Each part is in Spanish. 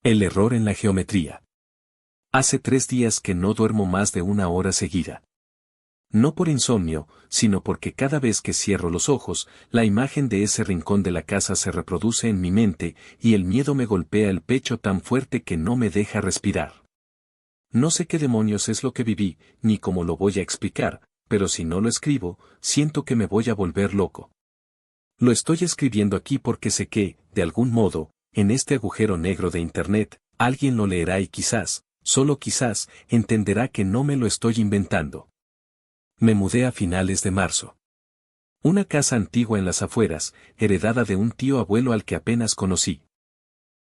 El error en la geometría. Hace 3 días que no duermo más de 1 hora seguida. No por insomnio, sino porque cada vez que cierro los ojos, la imagen de ese rincón de la casa se reproduce en mi mente y el miedo me golpea el pecho tan fuerte que no me deja respirar. No sé qué demonios es lo que viví, ni cómo lo voy a explicar, pero si no lo escribo, siento que me voy a volver loco. Lo estoy escribiendo aquí porque sé que, de algún modo, en este agujero negro de Internet, alguien lo leerá y quizás, solo quizás, entenderá que no me lo estoy inventando. Me mudé a finales de marzo. Una casa antigua en las afueras, heredada de un tío abuelo al que apenas conocí.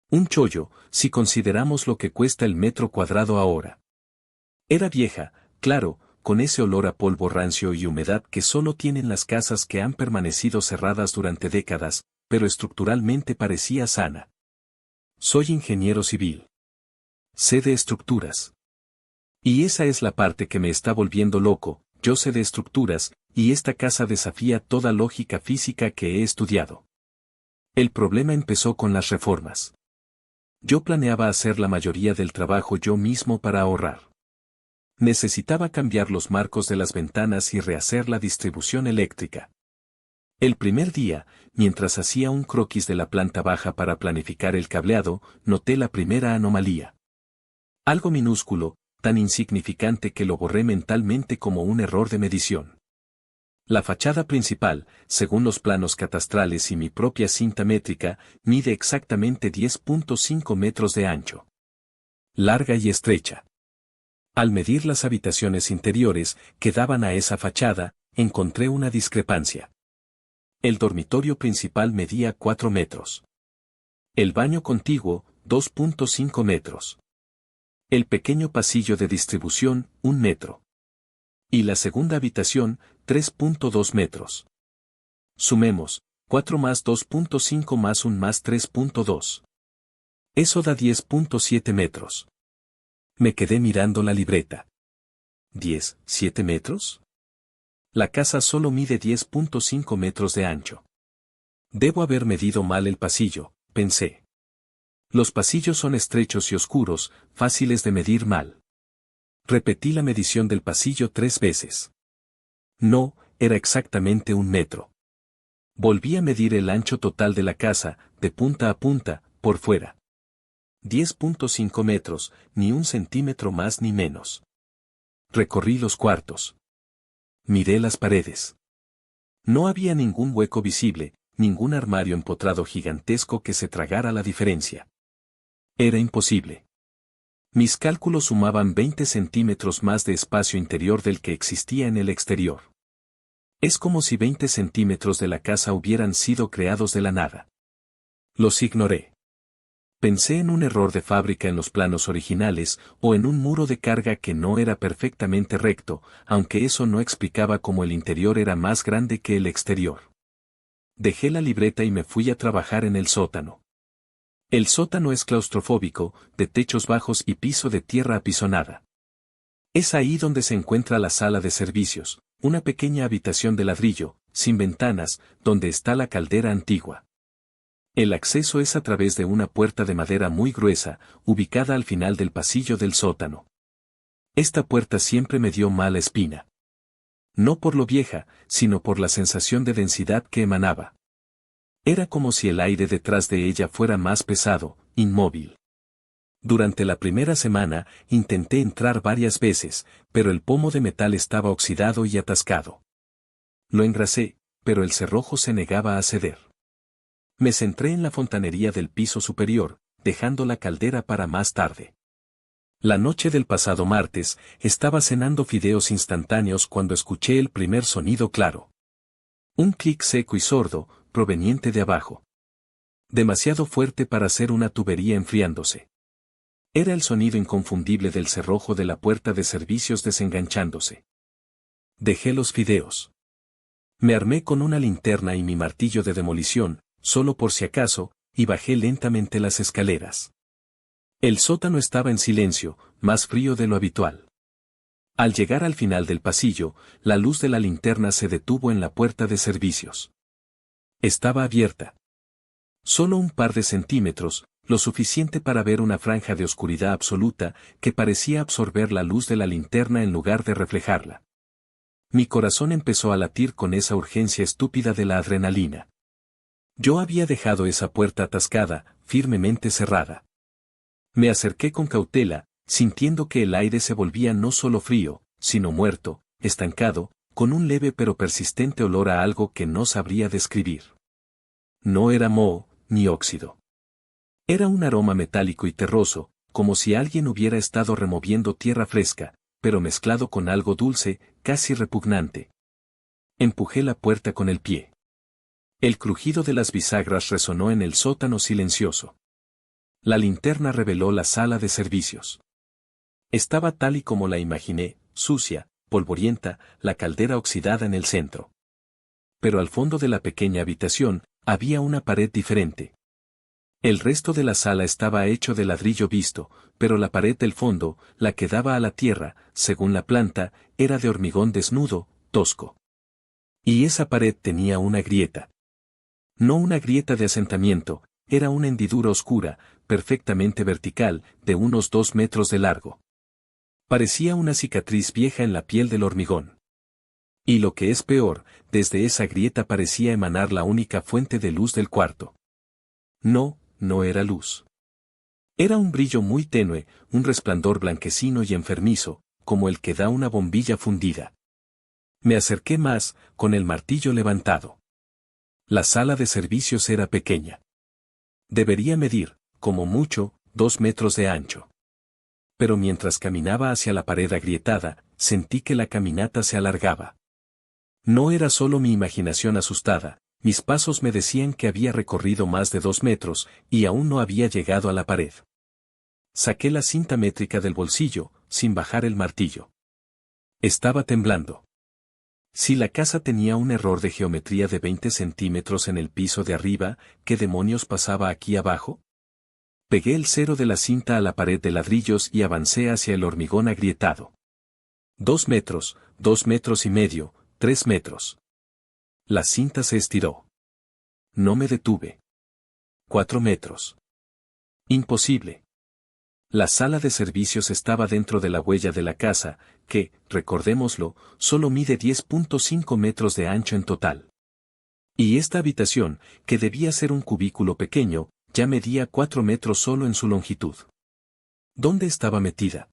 Un chollo, si consideramos lo que cuesta el metro cuadrado ahora. Era vieja, claro, con ese olor a polvo rancio y humedad que solo tienen las casas que han permanecido cerradas durante décadas, pero estructuralmente parecía sana. Soy ingeniero civil. Sé de estructuras. Y esa es la parte que me está volviendo loco, yo sé de estructuras, y esta casa desafía toda lógica física que he estudiado. El problema empezó con las reformas. Yo planeaba hacer la mayoría del trabajo yo mismo para ahorrar. Necesitaba cambiar los marcos de las ventanas y rehacer la distribución eléctrica. El primer día, mientras hacía un croquis de la planta baja para planificar el cableado, noté la primera anomalía. Algo minúsculo, tan insignificante que lo borré mentalmente como un error de medición. La fachada principal, según los planos catastrales y mi propia cinta métrica, mide exactamente 10.5 metros de ancho. Larga y estrecha. Al medir las habitaciones interiores que daban a esa fachada, encontré una discrepancia. El dormitorio principal medía 4 metros. El baño contiguo, 2.5 metros. El pequeño pasillo de distribución, 1 metro. Y la segunda habitación, 3.2 metros. Sumemos, 4 más 2.5 más 1 más 3.2. Eso da 10.7 metros. Me quedé mirando la libreta. ¿7 metros? La casa solo mide 10.5 metros de ancho. Debo haber medido mal el pasillo, pensé. Los pasillos son estrechos y oscuros, fáciles de medir mal. Repetí la medición del pasillo 3 veces. No, era exactamente 1 metro. Volví a medir el ancho total de la casa, de punta a punta, por fuera. 10.5 metros, ni 1 centímetro más ni menos. Recorrí los cuartos. Miré las paredes. No había ningún hueco visible, ningún armario empotrado gigantesco que se tragara la diferencia. Era imposible. Mis cálculos sumaban 20 centímetros más de espacio interior del que existía en el exterior. Es como si 20 centímetros de la casa hubieran sido creados de la nada. Los ignoré. Pensé en un error de fábrica en los planos originales o en un muro de carga que no era perfectamente recto, aunque eso no explicaba cómo el interior era más grande que el exterior. Dejé la libreta y me fui a trabajar en el sótano. El sótano es claustrofóbico, de techos bajos y piso de tierra apisonada. Es ahí donde se encuentra la sala de servicios, una pequeña habitación de ladrillo, sin ventanas, donde está la caldera antigua. El acceso es a través de una puerta de madera muy gruesa, ubicada al final del pasillo del sótano. Esta puerta siempre me dio mala espina. No por lo vieja, sino por la sensación de densidad que emanaba. Era como si el aire detrás de ella fuera más pesado, inmóvil. Durante la primera semana, intenté entrar varias veces, pero el pomo de metal estaba oxidado y atascado. Lo engrasé, pero el cerrojo se negaba a ceder. Me centré en la fontanería del piso superior, dejando la caldera para más tarde. La noche del pasado martes, estaba cenando fideos instantáneos cuando escuché el primer sonido claro. Un clic seco y sordo, proveniente de abajo. Demasiado fuerte para ser una tubería enfriándose. Era el sonido inconfundible del cerrojo de la puerta de servicios desenganchándose. Dejé los fideos. Me armé con una linterna y mi martillo de demolición, solo por si acaso, y bajé lentamente las escaleras. El sótano estaba en silencio, más frío de lo habitual. Al llegar al final del pasillo, la luz de la linterna se detuvo en la puerta de servicios. Estaba abierta. Solo un par de centímetros, Lo suficiente para ver una franja de oscuridad absoluta que parecía absorber la luz de la linterna en lugar de reflejarla. Mi corazón empezó a latir con esa urgencia estúpida de la adrenalina. Yo había dejado esa puerta atascada, firmemente cerrada. Me acerqué con cautela, sintiendo que el aire se volvía no solo frío, sino muerto, estancado, con un leve pero persistente olor a algo que no sabría describir. No era moho, ni óxido. Era un aroma metálico y terroso, como si alguien hubiera estado removiendo tierra fresca, pero mezclado con algo dulce, casi repugnante. Empujé la puerta con el pie. El crujido de las bisagras resonó en el sótano silencioso. La linterna reveló la sala de servicios. Estaba tal y como la imaginé, sucia, polvorienta, la caldera oxidada en el centro. Pero al fondo de la pequeña habitación, había una pared diferente. El resto de la sala estaba hecho de ladrillo visto, pero la pared del fondo, la que daba a la tierra, según la planta, era de hormigón desnudo, tosco. Y esa pared tenía una grieta. No una grieta de asentamiento, era una hendidura oscura, perfectamente vertical, de unos 2 metros de largo. Parecía una cicatriz vieja en la piel del hormigón. Y lo que es peor, desde esa grieta parecía emanar la única fuente de luz del cuarto. No era luz. Era un brillo muy tenue, un resplandor blanquecino y enfermizo, como el que da una bombilla fundida. Me acerqué más, con el martillo levantado. La sala de servicios era pequeña. Debería medir, como mucho, 2 metros de ancho. Pero mientras caminaba hacia la pared agrietada, sentí que la caminata se alargaba. No era solo mi imaginación asustada, mis pasos me decían que había recorrido más de 2 metros, y aún no había llegado a la pared. Saqué la cinta métrica del bolsillo, sin bajar el martillo. Estaba temblando. Si la casa tenía un error de geometría de 20 centímetros en el piso de arriba, ¿qué demonios pasaba aquí abajo? Pegué el cero de la cinta a la pared de ladrillos y avancé hacia el hormigón agrietado. 2 metros, 2 metros y medio, 3 metros. La cinta se estiró. No me detuve. 4 metros. Imposible. La sala de servicios estaba dentro de la huella de la casa, que, recordémoslo, solo mide 10.5 metros de ancho en total. Y esta habitación, que debía ser un cubículo pequeño, ya medía 4 metros solo en su longitud. ¿Dónde estaba metida?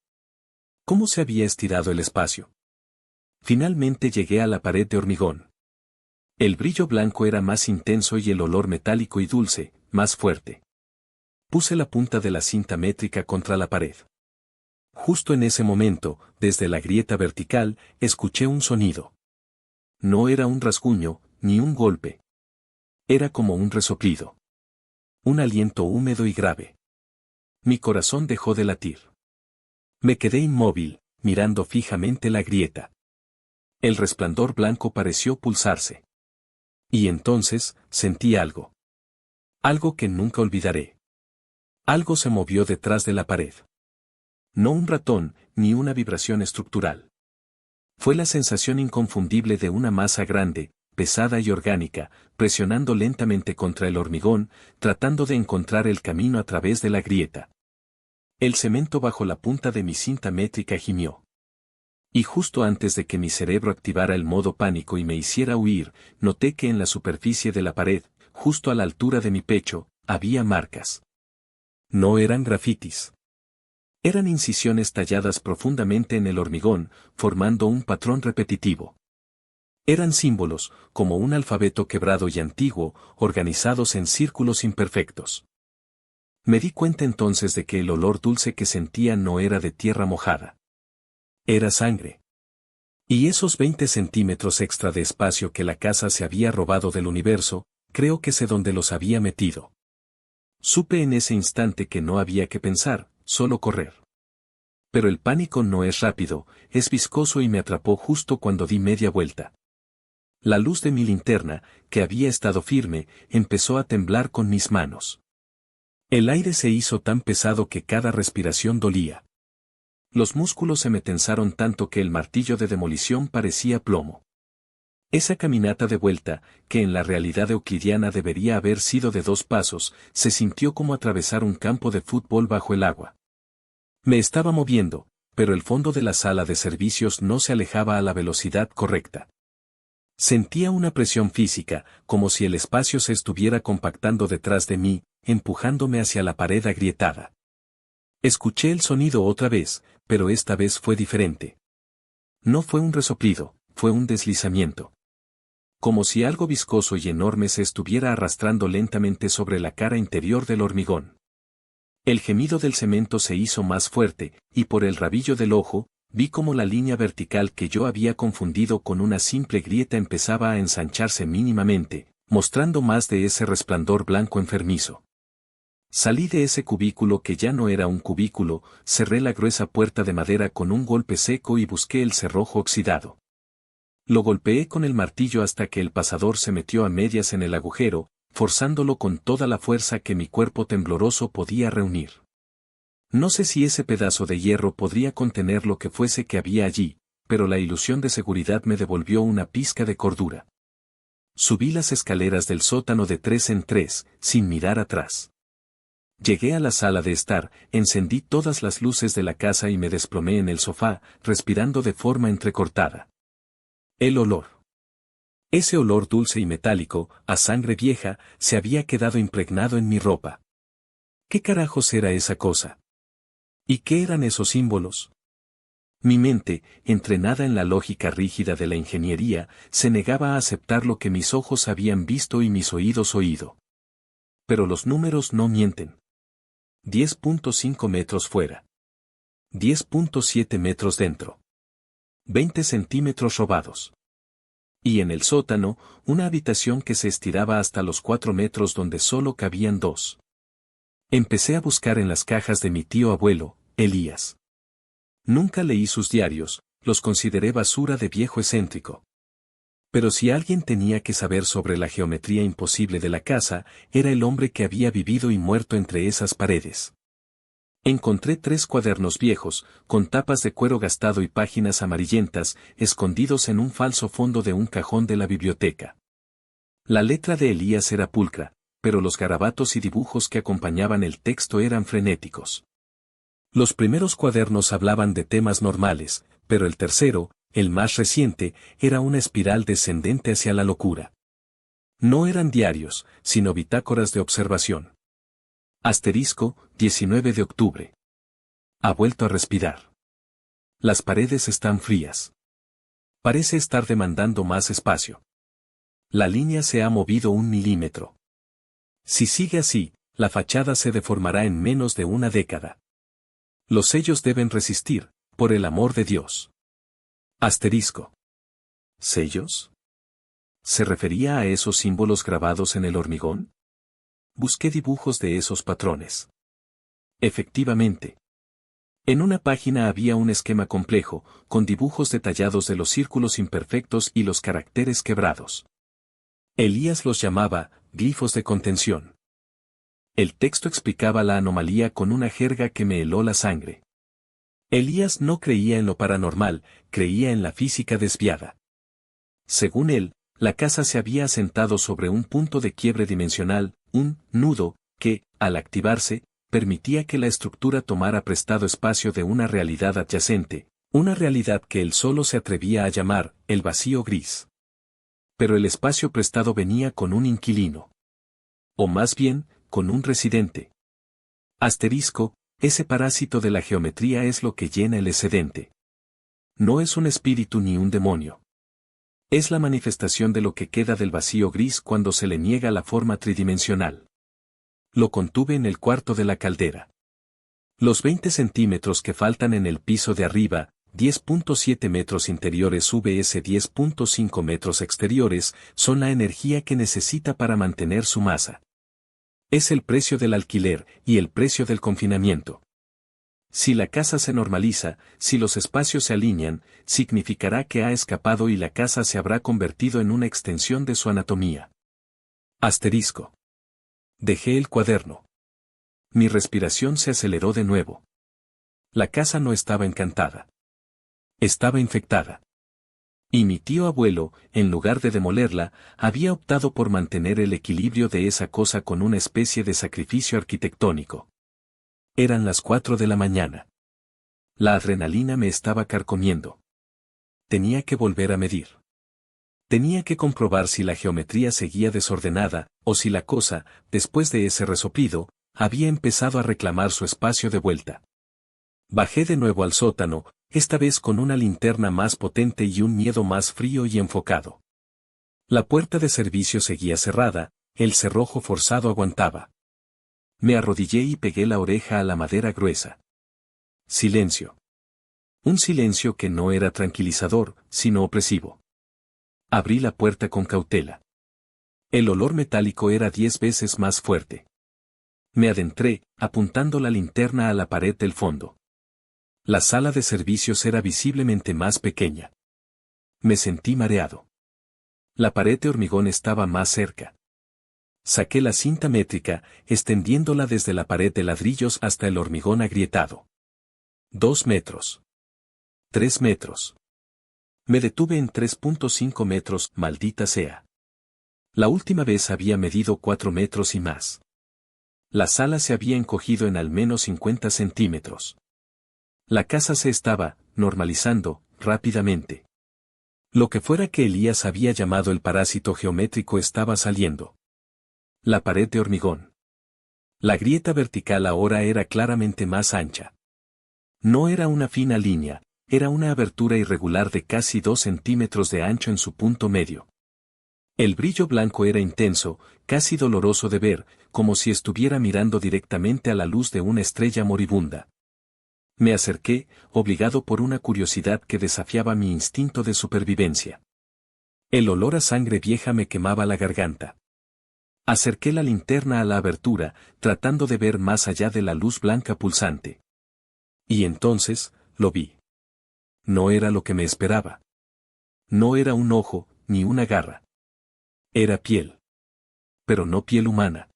¿Cómo se había estirado el espacio? Finalmente llegué a la pared de hormigón. El brillo blanco era más intenso y el olor metálico y dulce, más fuerte. Puse la punta de la cinta métrica contra la pared. Justo en ese momento, desde la grieta vertical, escuché un sonido. No era un rasguño, ni un golpe. Era como un resoplido. Un aliento húmedo y grave. Mi corazón dejó de latir. Me quedé inmóvil, mirando fijamente la grieta. El resplandor blanco pareció pulsarse. Y entonces, sentí algo. Algo que nunca olvidaré. Algo se movió detrás de la pared. No un ratón, ni una vibración estructural. Fue la sensación inconfundible de una masa grande, pesada y orgánica, presionando lentamente contra el hormigón, tratando de encontrar el camino a través de la grieta. El cemento bajo la punta de mi cinta métrica gimió. Y justo antes de que mi cerebro activara el modo pánico y me hiciera huir, noté que en la superficie de la pared, justo a la altura de mi pecho, había marcas. No eran grafitis. Eran incisiones talladas profundamente en el hormigón, formando un patrón repetitivo. Eran símbolos, como un alfabeto quebrado y antiguo, organizados en círculos imperfectos. Me di cuenta entonces de que el olor dulce que sentía no era de tierra mojada. Era sangre. Y esos 20 centímetros extra de espacio que la casa se había robado del universo, creo que sé dónde los había metido. Supe en ese instante que no había que pensar, solo correr. Pero el pánico no es rápido, es viscoso y me atrapó justo cuando di media vuelta. La luz de mi linterna, que había estado firme, empezó a temblar con mis manos. El aire se hizo tan pesado que cada respiración dolía. Los músculos se me tensaron tanto que el martillo de demolición parecía plomo. Esa caminata de vuelta, que en la realidad euclidiana debería haber sido de 2 pasos, se sintió como atravesar un campo de fútbol bajo el agua. Me estaba moviendo, pero el fondo de la sala de servicios no se alejaba a la velocidad correcta. Sentía una presión física, como si el espacio se estuviera compactando detrás de mí, empujándome hacia la pared agrietada. Escuché el sonido otra vez, pero esta vez fue diferente. No fue un resoplido, fue un deslizamiento. Como si algo viscoso y enorme se estuviera arrastrando lentamente sobre la cara interior del hormigón. El gemido del cemento se hizo más fuerte, y por el rabillo del ojo, vi como la línea vertical que yo había confundido con una simple grieta empezaba a ensancharse mínimamente, mostrando más de ese resplandor blanco enfermizo. Salí de ese cubículo que ya no era un cubículo, cerré la gruesa puerta de madera con un golpe seco y busqué el cerrojo oxidado. Lo golpeé con el martillo hasta que el pasador se metió a medias en el agujero, forzándolo con toda la fuerza que mi cuerpo tembloroso podía reunir. No sé si ese pedazo de hierro podría contener lo que fuese que había allí, pero la ilusión de seguridad me devolvió una pizca de cordura. Subí las escaleras del sótano de 3 en 3, sin mirar atrás. Llegué a la sala de estar, encendí todas las luces de la casa y me desplomé en el sofá, respirando de forma entrecortada. El olor. Ese olor dulce y metálico, a sangre vieja, se había quedado impregnado en mi ropa. ¿Qué carajos era esa cosa? ¿Y qué eran esos símbolos? Mi mente, entrenada en la lógica rígida de la ingeniería, se negaba a aceptar lo que mis ojos habían visto y mis oídos oído. Pero los números no mienten. 10.5 metros fuera. 10.7 metros dentro. 20 centímetros robados. Y en el sótano, una habitación que se estiraba hasta los 4 metros donde solo cabían 2. Empecé a buscar en las cajas de mi tío abuelo, Elías. Nunca leí sus diarios, los consideré basura de viejo excéntrico. Pero si alguien tenía que saber sobre la geometría imposible de la casa, era el hombre que había vivido y muerto entre esas paredes. Encontré 3 cuadernos viejos, con tapas de cuero gastado y páginas amarillentas, escondidos en un falso fondo de un cajón de la biblioteca. La letra de Elías era pulcra, pero los garabatos y dibujos que acompañaban el texto eran frenéticos. Los primeros cuadernos hablaban de temas normales, pero el tercero, el más reciente, era una espiral descendente hacia la locura. No eran diarios, sino bitácoras de observación. Asterisco, 19 de octubre. Ha vuelto a respirar. Las paredes están frías. Parece estar demandando más espacio. La línea se ha movido 1 milímetro. Si sigue así, la fachada se deformará en menos de una década. Los sellos deben resistir, por el amor de Dios. Asterisco. ¿Sellos? ¿Se refería a esos símbolos grabados en el hormigón? Busqué dibujos de esos patrones. Efectivamente. En una página había un esquema complejo, con dibujos detallados de los círculos imperfectos y los caracteres quebrados. Elías los llamaba glifos de contención. El texto explicaba la anomalía con una jerga que me heló la sangre. Elías no creía en lo paranormal, creía en la física desviada. Según él, la casa se había asentado sobre un punto de quiebre dimensional, un nudo, que, al activarse, permitía que la estructura tomara prestado espacio de una realidad adyacente, una realidad que él solo se atrevía a llamar, el vacío gris. Pero el espacio prestado venía con un inquilino. O más bien, con un residente. Asterisco, ese parásito de la geometría es lo que llena el excedente. No es un espíritu ni un demonio. Es la manifestación de lo que queda del vacío gris cuando se le niega la forma tridimensional. Lo contuve en el cuarto de la caldera. Los 20 centímetros que faltan en el piso de arriba, 10.7 metros interiores vs 10.5 metros exteriores, son la energía que necesita para mantener su masa. Es el precio del alquiler y el precio del confinamiento. Si la casa se normaliza, si los espacios se alinean, significará que ha escapado y la casa se habrá convertido en una extensión de su anatomía. Asterisco. Dejé el cuaderno. Mi respiración se aceleró de nuevo. La casa no estaba encantada. Estaba infectada. Y mi tío abuelo, en lugar de demolerla, había optado por mantener el equilibrio de esa cosa con una especie de sacrificio arquitectónico. Eran las 4 de la mañana. La adrenalina me estaba carcomiendo. Tenía que volver a medir. Tenía que comprobar si la geometría seguía desordenada, o si la cosa, después de ese resoplido, había empezado a reclamar su espacio de vuelta. Bajé de nuevo al sótano, esta vez con una linterna más potente y un miedo más frío y enfocado. La puerta de servicio seguía cerrada, el cerrojo forzado aguantaba. Me arrodillé y pegué la oreja a la madera gruesa. Silencio. Un silencio que no era tranquilizador, sino opresivo. Abrí la puerta con cautela. El olor metálico era 10 veces más fuerte. Me adentré, apuntando la linterna a la pared del fondo. La sala de servicios era visiblemente más pequeña. Me sentí mareado. La pared de hormigón estaba más cerca. Saqué la cinta métrica, extendiéndola desde la pared de ladrillos hasta el hormigón agrietado. 2 metros. 3 metros. Me detuve en 3.5 metros, maldita sea. La última vez había medido 4 metros y más. La sala se había encogido en al menos 50 centímetros. La casa se estaba normalizando rápidamente. Lo que fuera que Elías había llamado el parásito geométrico estaba saliendo. La pared de hormigón. La grieta vertical ahora era claramente más ancha. No era una fina línea, era una abertura irregular de casi 2 centímetros de ancho en su punto medio. El brillo blanco era intenso, casi doloroso de ver, como si estuviera mirando directamente a la luz de una estrella moribunda. Me acerqué, obligado por una curiosidad que desafiaba mi instinto de supervivencia. El olor a sangre vieja me quemaba la garganta. Acerqué la linterna a la abertura, tratando de ver más allá de la luz blanca pulsante. Y entonces, lo vi. No era lo que me esperaba. No era un ojo, ni una garra. Era piel. Pero no piel humana.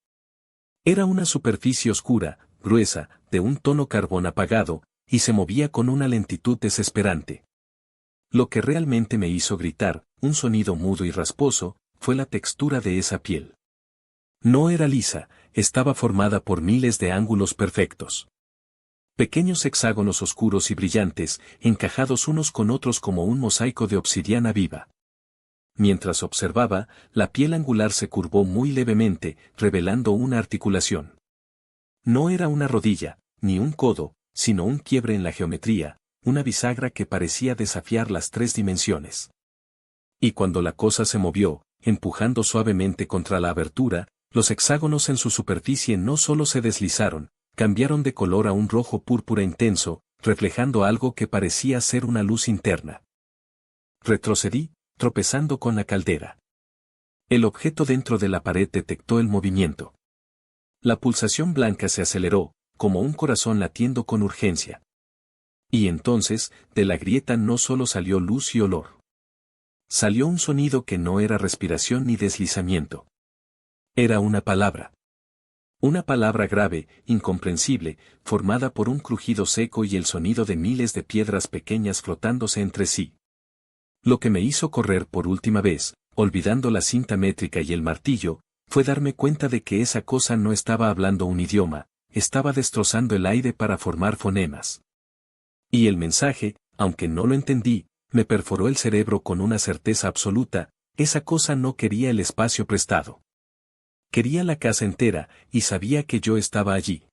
Era una superficie oscura, gruesa, de un tono carbón apagado, y se movía con una lentitud desesperante. Lo que realmente me hizo gritar, un sonido mudo y rasposo, fue la textura de esa piel. No era lisa, estaba formada por miles de ángulos perfectos. Pequeños hexágonos oscuros y brillantes, encajados unos con otros como un mosaico de obsidiana viva. Mientras observaba, la piel angular se curvó muy levemente, revelando una articulación. No era una rodilla, ni un codo, sino un quiebre en la geometría, una bisagra que parecía desafiar las 3 dimensiones. Y cuando la cosa se movió, empujando suavemente contra la abertura, los hexágonos en su superficie no solo se deslizaron, cambiaron de color a un rojo púrpura intenso, reflejando algo que parecía ser una luz interna. Retrocedí, tropezando con la caldera. El objeto dentro de la pared detectó el movimiento. La pulsación blanca se aceleró, como un corazón latiendo con urgencia. Y entonces, de la grieta no solo salió luz y olor. Salió un sonido que no era respiración ni deslizamiento. Era una palabra. Una palabra grave, incomprensible, formada por un crujido seco y el sonido de miles de piedras pequeñas flotándose entre sí. Lo que me hizo correr por última vez, olvidando la cinta métrica y el martillo, fue darme cuenta de que esa cosa no estaba hablando un idioma, estaba destrozando el aire para formar fonemas. Y el mensaje, aunque no lo entendí, me perforó el cerebro con una certeza absoluta, esa cosa no quería el espacio prestado. Quería la casa entera, y sabía que yo estaba allí.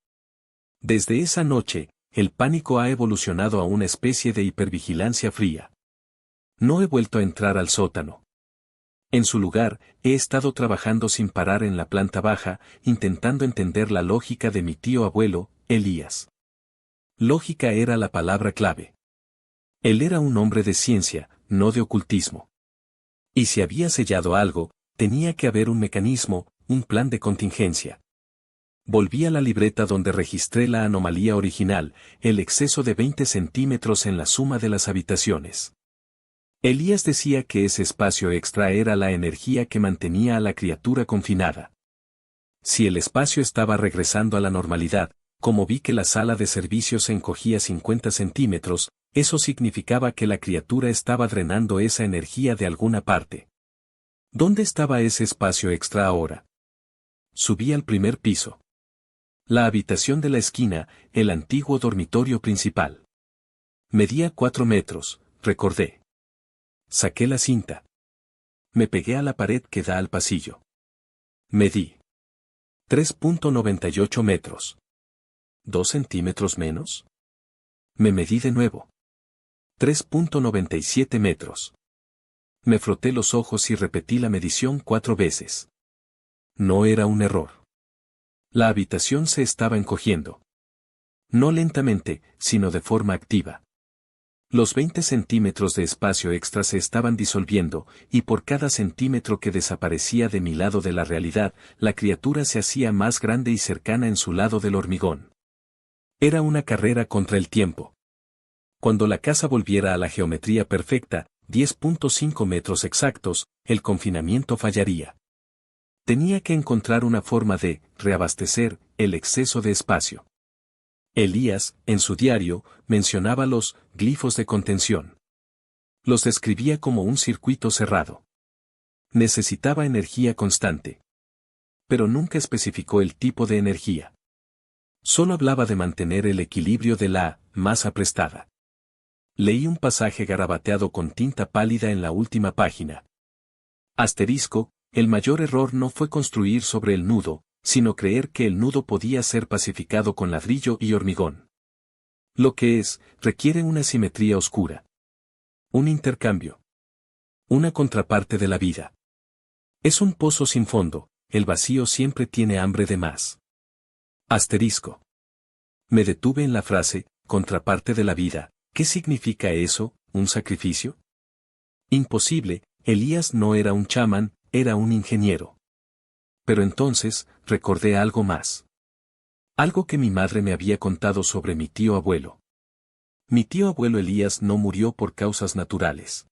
Desde esa noche, el pánico ha evolucionado a una especie de hipervigilancia fría. No he vuelto a entrar al sótano. En su lugar, he estado trabajando sin parar en la planta baja, intentando entender la lógica de mi tío abuelo, Elías. Lógica era la palabra clave. Él era un hombre de ciencia, no de ocultismo. Y si había sellado algo, tenía que haber un mecanismo, un plan de contingencia. Volví a la libreta donde registré la anomalía original, el exceso de 20 centímetros en la suma de las habitaciones. Elías decía que ese espacio extra era la energía que mantenía a la criatura confinada. Si el espacio estaba regresando a la normalidad, como vi que la sala de servicio se encogía 50 centímetros, Eso significaba que la criatura estaba drenando esa energía de alguna parte. ¿Dónde estaba ese espacio extra ahora? Subí al primer piso. La habitación de la esquina, el antiguo dormitorio principal. Medía 4 metros, recordé. Saqué la cinta. Me pegué a la pared que da al pasillo. Medí 3.98 metros. ¿2 centímetros menos? Me medí de nuevo. 3.97 metros. Me froté los ojos y repetí la medición 4 veces. No era un error. La habitación se estaba encogiendo. No lentamente, sino de forma activa. Los 20 centímetros de espacio extra se estaban disolviendo, y por cada centímetro que desaparecía de mi lado de la realidad, la criatura se hacía más grande y cercana en su lado del hormigón. Era una carrera contra el tiempo. Cuando la casa volviera a la geometría perfecta, 10.5 metros exactos, el confinamiento fallaría. Tenía que encontrar una forma de reabastecer el exceso de espacio. Elías, en su diario, mencionaba los glifos de contención. Los describía como un circuito cerrado. Necesitaba energía constante. Pero nunca especificó el tipo de energía. Solo hablaba de mantener el equilibrio de la masa prestada. Leí un pasaje garabateado con tinta pálida en la última página. Asterisco, el mayor error no fue construir sobre el nudo, sino creer que el nudo podía ser pacificado con ladrillo y hormigón. Lo que es, requiere una simetría oscura. Un intercambio. Una contraparte de la vida. Es un pozo sin fondo, el vacío siempre tiene hambre de más. Asterisco. Me detuve en la frase, contraparte de la vida. ¿Qué significa eso, un sacrificio? Imposible, Elías no era un chamán, era un ingeniero. Pero entonces, recordé algo más. Algo que mi madre me había contado sobre mi tío abuelo. Mi tío abuelo Elías no murió por causas naturales.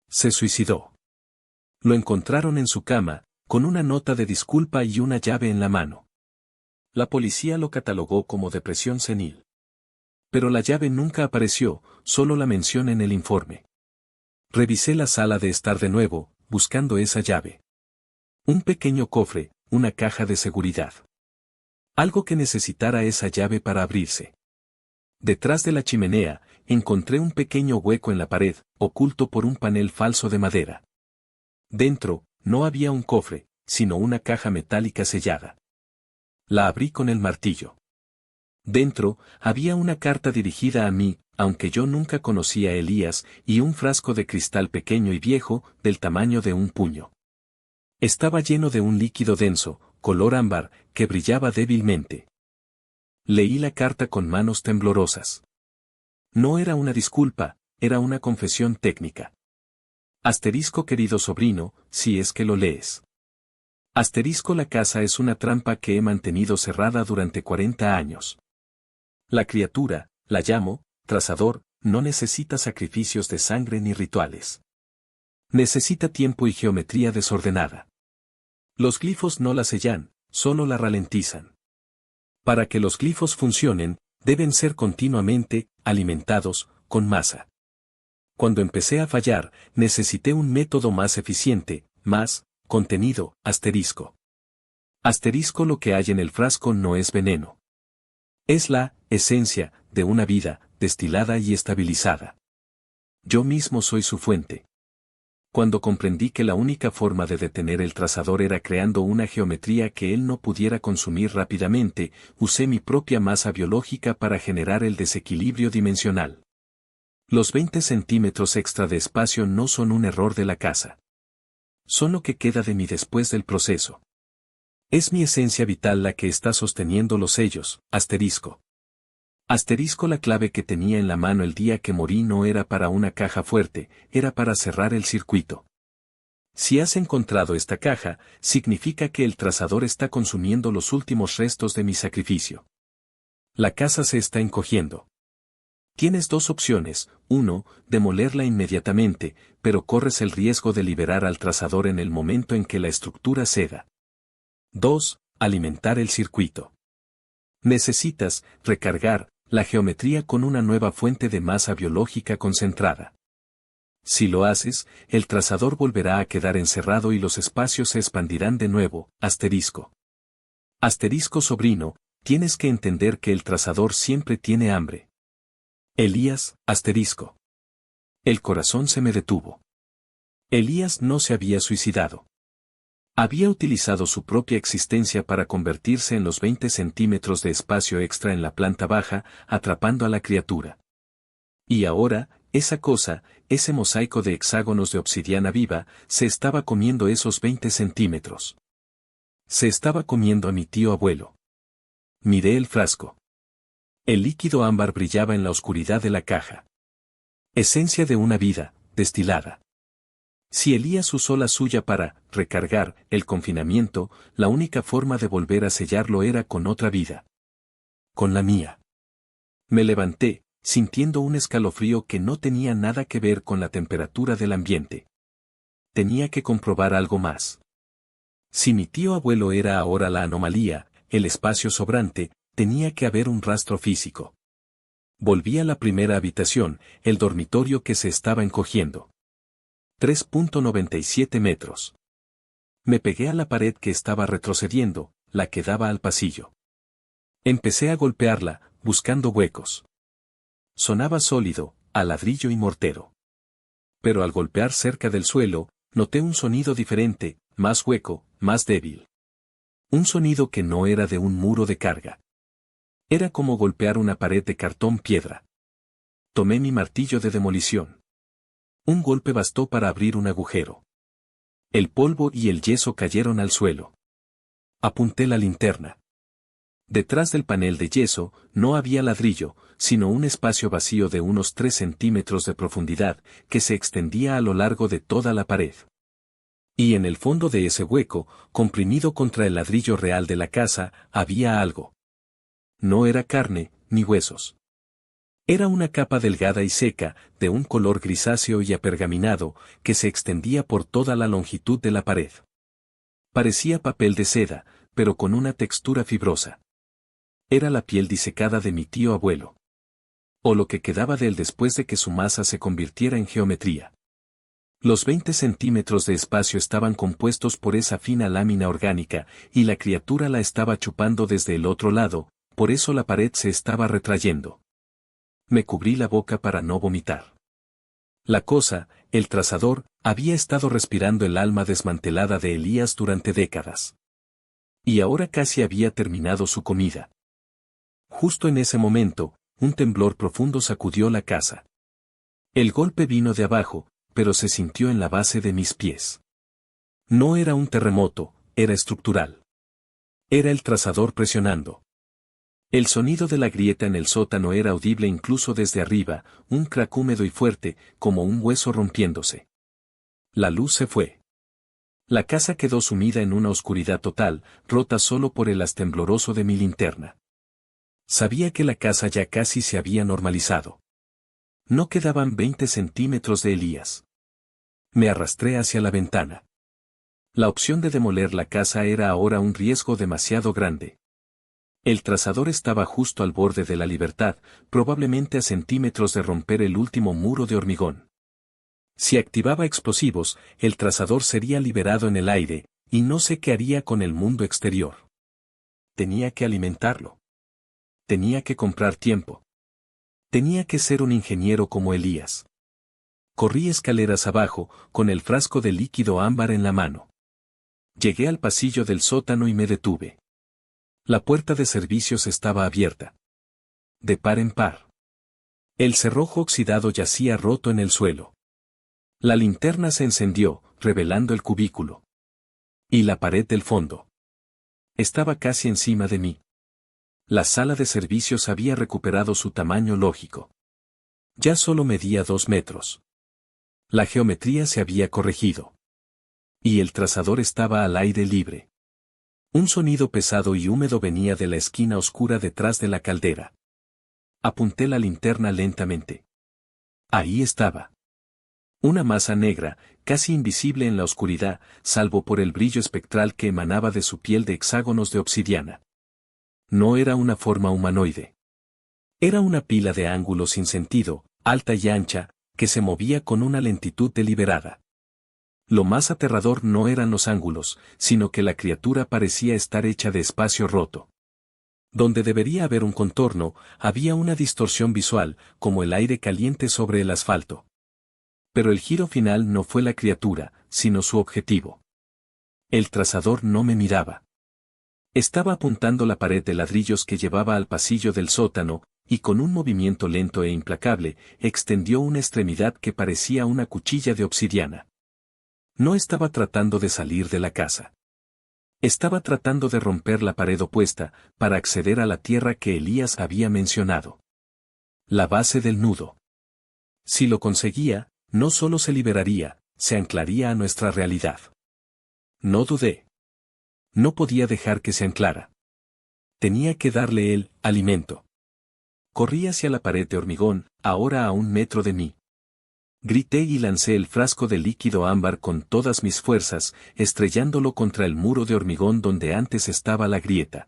Se suicidó. Lo encontraron en su cama, con una nota de disculpa y una llave en la mano. La policía lo catalogó como depresión senil. Pero la llave nunca apareció, solo la mención en el informe. Revisé la sala de estar de nuevo, buscando esa llave. Un pequeño cofre, una caja de seguridad. Algo que necesitara esa llave para abrirse. Detrás de la chimenea, encontré un pequeño hueco en la pared, oculto por un panel falso de madera. Dentro, no había un cofre, sino una caja metálica sellada. La abrí con el martillo. Dentro, había una carta dirigida a mí, aunque yo nunca conocía a Elías, y un frasco de cristal pequeño y viejo, del tamaño de un puño. Estaba lleno de un líquido denso, color ámbar, que brillaba débilmente. Leí la carta con manos temblorosas. No era una disculpa, era una confesión técnica. Asterisco querido sobrino, si es que lo lees. Asterisco la casa es una trampa que he mantenido cerrada durante 40 años. La criatura, la llamo, trazador, no necesita sacrificios de sangre ni rituales. Necesita tiempo y geometría desordenada. Los glifos no la sellan, solo la ralentizan. Para que los glifos funcionen, deben ser continuamente alimentados con masa. Cuando empecé a fallar, necesité un método más eficiente, más contenido, asterisco. Asterisco lo que hay en el frasco no es veneno. Es la esencia de una vida, destilada y estabilizada. Yo mismo soy su fuente. Cuando comprendí que la única forma de detener el trazador era creando una geometría que él no pudiera consumir rápidamente, usé mi propia masa biológica para generar el desequilibrio dimensional. Los 20 centímetros extra de espacio no son un error de la casa. Son lo que queda de mí después del proceso. Es mi esencia vital la que está sosteniendo los sellos, asterisco. Asterisco la clave que tenía en la mano el día que morí no era para una caja fuerte, era para cerrar el circuito. Si has encontrado esta caja, significa que el trazador está consumiendo los últimos restos de mi sacrificio. La casa se está encogiendo. Tienes dos opciones, 1, demolerla inmediatamente, pero corres el riesgo de liberar al trazador en el momento en que la estructura ceda. 2, alimentar el circuito. Necesitas recargar la geometría con una nueva fuente de masa biológica concentrada. Si lo haces, el trazador volverá a quedar encerrado y los espacios se expandirán de nuevo. Asterisco. Asterisco sobrino, tienes que entender que el trazador siempre tiene hambre. Elías, asterisco. El corazón se me detuvo. Elías no se había suicidado. Había utilizado su propia existencia para convertirse en los 20 centímetros de espacio extra en la planta baja, atrapando a la criatura. Y ahora, esa cosa, ese mosaico de hexágonos de obsidiana viva, se estaba comiendo esos 20 centímetros. Se estaba comiendo a mi tío abuelo. Miré el frasco. El líquido ámbar brillaba en la oscuridad de la caja. Esencia de una vida, destilada. Si Elías usó la suya para recargar el confinamiento, la única forma de volver a sellarlo era con otra vida. Con la mía. Me levanté, sintiendo un escalofrío que no tenía nada que ver con la temperatura del ambiente. Tenía que comprobar algo más. Si mi tío abuelo era ahora la anomalía, el espacio sobrante, tenía que haber un rastro físico. Volví a la primera habitación, el dormitorio que se estaba encogiendo. 3.97 metros. Me pegué a la pared que estaba retrocediendo, la que daba al pasillo. Empecé a golpearla, buscando huecos. Sonaba sólido, a ladrillo y mortero. Pero al golpear cerca del suelo, noté un sonido diferente, más hueco, más débil. Un sonido que no era de un muro de carga. Era como golpear una pared de cartón piedra. Tomé mi martillo de demolición. Un golpe bastó para abrir un agujero. El polvo y el yeso cayeron al suelo. Apunté la linterna. Detrás del panel de yeso, no había ladrillo, sino un espacio vacío de unos 3 centímetros de profundidad, que se extendía a lo largo de toda la pared. Y en el fondo de ese hueco, comprimido contra el ladrillo real de la casa, había algo. No era carne, ni huesos. Era una capa delgada y seca, de un color grisáceo y apergaminado, que se extendía por toda la longitud de la pared. Parecía papel de seda, pero con una textura fibrosa. Era la piel disecada de mi tío abuelo. O lo que quedaba de él después de que su masa se convirtiera en geometría. Los 20 centímetros de espacio estaban compuestos por esa fina lámina orgánica, y la criatura la estaba chupando desde el otro lado, por eso la pared se estaba retrayendo. Me cubrí la boca para no vomitar. La cosa, el trazador, había estado respirando el alma desmantelada de Elías durante décadas. Y ahora casi había terminado su comida. Justo en ese momento, un temblor profundo sacudió la casa. El golpe vino de abajo, pero se sintió en la base de mis pies. No era un terremoto, era estructural. Era el trazador presionando. El sonido de la grieta en el sótano era audible incluso desde arriba, un crack húmedo y fuerte, como un hueso rompiéndose. La luz se fue. La casa quedó sumida en una oscuridad total, rota solo por el haz tembloroso de mi linterna. Sabía que la casa ya casi se había normalizado. No quedaban 20 centímetros de Elías. Me arrastré hacia la ventana. La opción de demoler la casa era ahora un riesgo demasiado grande. El trazador estaba justo al borde de la libertad, probablemente a centímetros de romper el último muro de hormigón. Si activaba explosivos, el trazador sería liberado en el aire, y no sé qué haría con el mundo exterior. Tenía que alimentarlo. Tenía que comprar tiempo. Tenía que ser un ingeniero como Elías. Corrí escaleras abajo, con el frasco de líquido ámbar en la mano. Llegué al pasillo del sótano y me detuve. La puerta de servicios estaba abierta. De par en par. El cerrojo oxidado yacía roto en el suelo. La linterna se encendió, revelando el cubículo. Y la pared del fondo. Estaba casi encima de mí. La sala de servicios había recuperado su tamaño lógico. Ya solo medía 2 metros. La geometría se había corregido. Y el trazador estaba al aire libre. Un sonido pesado y húmedo venía de la esquina oscura detrás de la caldera. Apunté la linterna lentamente. Ahí estaba. Una masa negra, casi invisible en la oscuridad, salvo por el brillo espectral que emanaba de su piel de hexágonos de obsidiana. No era una forma humanoide. Era una pila de ángulos sin sentido, alta y ancha, que se movía con una lentitud deliberada. Lo más aterrador no eran los ángulos, sino que la criatura parecía estar hecha de espacio roto. Donde debería haber un contorno, había una distorsión visual, como el aire caliente sobre el asfalto. Pero el giro final no fue la criatura, sino su objetivo. El trazador no me miraba. Estaba apuntando la pared de ladrillos que llevaba al pasillo del sótano, y con un movimiento lento e implacable, extendió una extremidad que parecía una cuchilla de obsidiana. No estaba tratando de salir de la casa. Estaba tratando de romper la pared opuesta, para acceder a la tierra que Elías había mencionado. La base del nudo. Si lo conseguía, no solo se liberaría, se anclaría a nuestra realidad. No dudé. No podía dejar que se anclara. Tenía que darle el alimento. Corrí hacia la pared de hormigón, ahora a 1 metro de mí. Grité y lancé el frasco de líquido ámbar con todas mis fuerzas, estrellándolo contra el muro de hormigón donde antes estaba la grieta.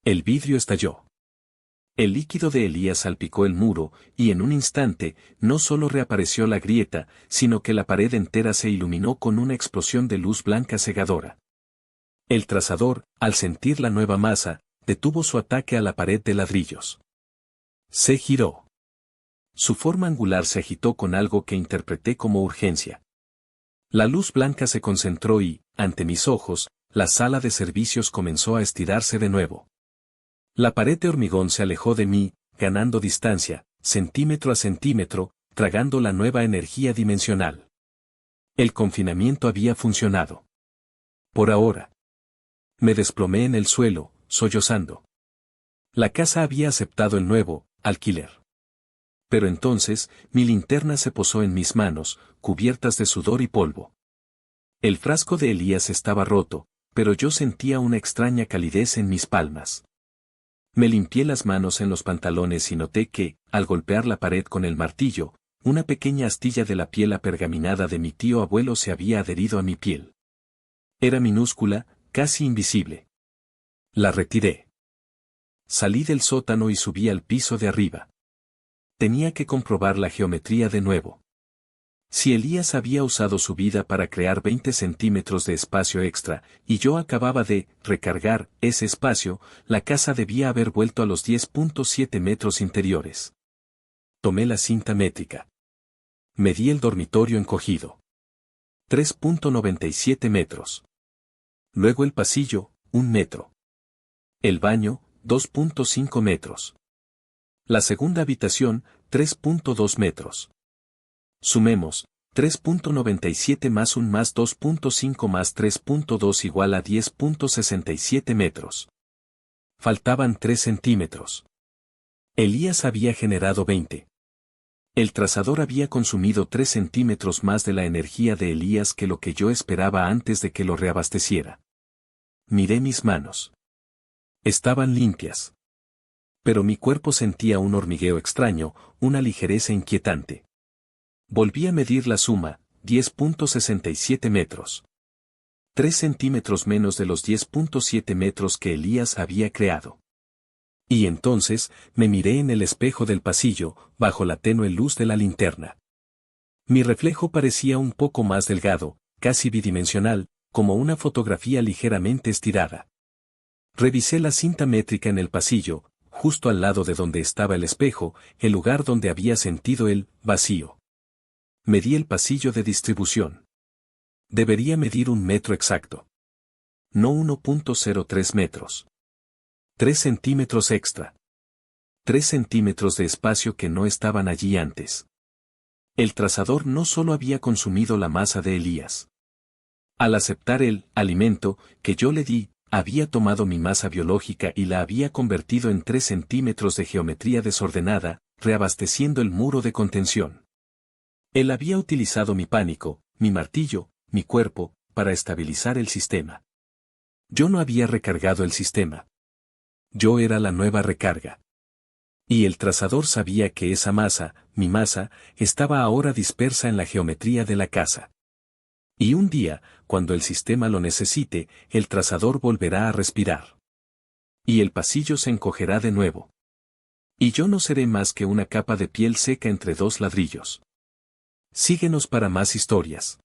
El vidrio estalló. El líquido de Elías salpicó el muro, y en un instante, no solo reapareció la grieta, sino que la pared entera se iluminó con una explosión de luz blanca cegadora. El trazador, al sentir la nueva masa, detuvo su ataque a la pared de ladrillos. Se giró. Su forma angular se agitó con algo que interpreté como urgencia. La luz blanca se concentró y, ante mis ojos, la sala de servicios comenzó a estirarse de nuevo. La pared de hormigón se alejó de mí, ganando distancia, centímetro a centímetro, tragando la nueva energía dimensional. El confinamiento había funcionado. Por ahora. Me desplomé en el suelo, sollozando. La casa había aceptado el nuevo alquiler. Pero entonces, mi linterna se posó en mis manos, cubiertas de sudor y polvo. El frasco de Elías estaba roto, pero yo sentía una extraña calidez en mis palmas. Me limpié las manos en los pantalones y noté que, al golpear la pared con el martillo, una pequeña astilla de la piel apergaminada de mi tío abuelo se había adherido a mi piel. Era minúscula, casi invisible. La retiré. Salí del sótano y subí al piso de arriba. Tenía que comprobar la geometría de nuevo. Si Elías había usado su vida para crear 20 centímetros de espacio extra, y yo acababa de recargar ese espacio, la casa debía haber vuelto a los 10.7 metros interiores. Tomé la cinta métrica. Medí el dormitorio encogido. 3.97 metros. Luego el pasillo, 1 metro. El baño, 2.5 metros. La segunda habitación, 3.2 metros. Sumemos, 3.97 más 1 más 2.5 más 3.2 igual a 10.67 metros. Faltaban 3 centímetros. Elías había generado 20. El trazador había consumido 3 centímetros más de la energía de Elías que lo que yo esperaba antes de que lo reabasteciera. Miré mis manos. Estaban limpias. Pero mi cuerpo sentía un hormigueo extraño, una ligereza inquietante. Volví a medir la suma, 10.67 metros. 3 centímetros menos de los 10.7 metros que Elías había creado. Y entonces, me miré en el espejo del pasillo, bajo la tenue luz de la linterna. Mi reflejo parecía un poco más delgado, casi bidimensional, como una fotografía ligeramente estirada. Revisé la cinta métrica en el pasillo, justo al lado de donde estaba el espejo, el lugar donde había sentido el vacío. Medí el pasillo de distribución. Debería medir 1 metro exacto. No 1.03 metros. 3 centímetros extra. 3 centímetros de espacio que no estaban allí antes. El trazador no solo había consumido la masa de Elías. Al aceptar el alimento que yo le di, había tomado mi masa biológica y la había convertido en 3 centímetros de geometría desordenada, reabasteciendo el muro de contención. Él había utilizado mi pánico, mi martillo, mi cuerpo, para estabilizar el sistema. Yo no había recargado el sistema. Yo era la nueva recarga. Y el trazador sabía que esa masa, mi masa, estaba ahora dispersa en la geometría de la casa. Y un día, cuando el sistema lo necesite, el trazador volverá a respirar. Y el pasillo se encogerá de nuevo. Y yo no seré más que una capa de piel seca entre dos ladrillos. Síguenos para más historias.